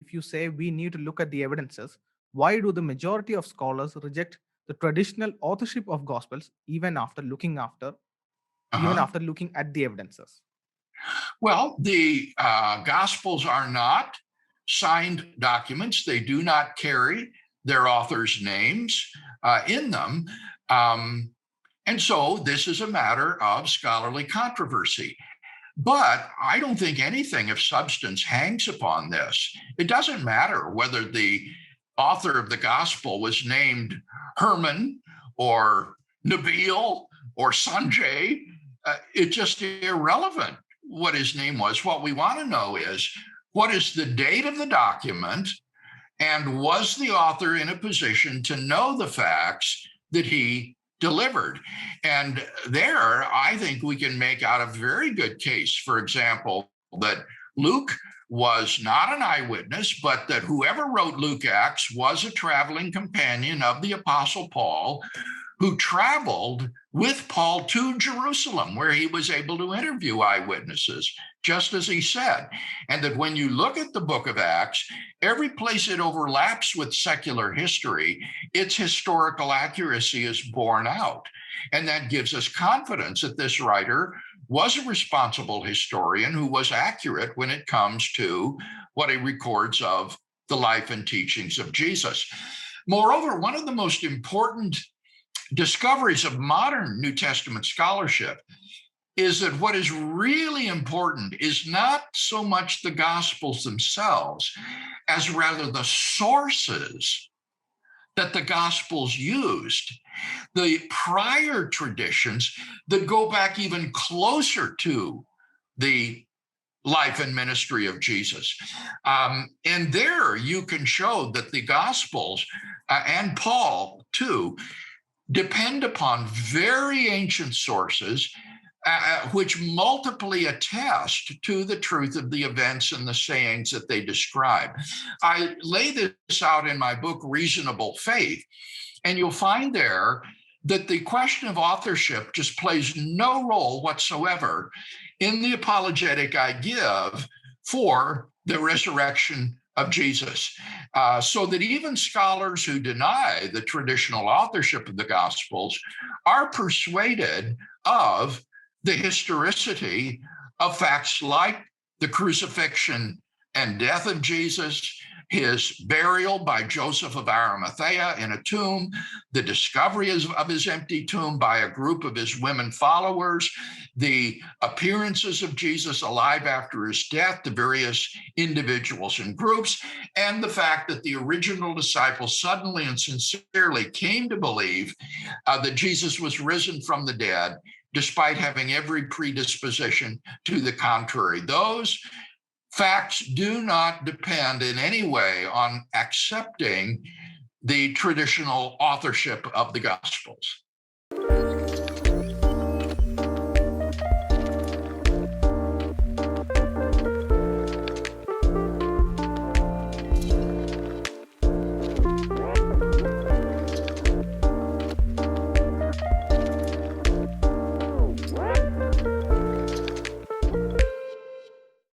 if you say we need to look at the evidences, why do the majority of scholars reject the traditional authorship of gospels even Uh-huh. after looking at the evidences? Well, the Gospels are not signed documents. They do not carry their authors' names in them. Um, and so this is a matter of scholarly controversy. But I don't think anything of substance hangs upon this. It doesn't matter whether the author of the gospel was named Herman or Nabil or Sanjay. It's just irrelevant what his name was. What we want to know is what is the date of the document, and was the author in a position to know the facts that he delivered? And there, I think we can make out a very good case, for example, that Luke was not an eyewitness, but that whoever wrote Luke Acts was a traveling companion of the Apostle Paul, who traveled with Paul to Jerusalem, where he was able to interview eyewitnesses, just as he said. And that when you look at the book of Acts, every place it overlaps with secular history, its historical accuracy is borne out. And that gives us confidence that this writer was a responsible historian who was accurate when it comes to what he records of the life and teachings of Jesus. Moreover, one of the most important discoveries of modern New Testament scholarship is that what is really important is not so much the Gospels themselves, as rather the sources that the Gospels used, the prior traditions that go back even closer to the life and ministry of Jesus. And there you can show that the Gospels and Paul too depend upon very ancient sources which multiply attest to the truth of the events and the sayings that they describe. I lay this out in my book, Reasonable Faith, and you'll find there that the question of authorship just plays no role whatsoever in the apologetic I give for the resurrection of Jesus. So that even scholars who deny the traditional authorship of the Gospels are persuaded of the historicity of facts like the crucifixion and death of Jesus, his burial by Joseph of Arimathea in a tomb, the discovery of his empty tomb by a group of his women followers, the appearances of Jesus alive after his death to various individuals and groups, and the fact that the original disciples suddenly and sincerely came to believe that Jesus was risen from the dead, despite having every predisposition to the contrary. Those facts do not depend in any way on accepting the traditional authorship of the Gospels.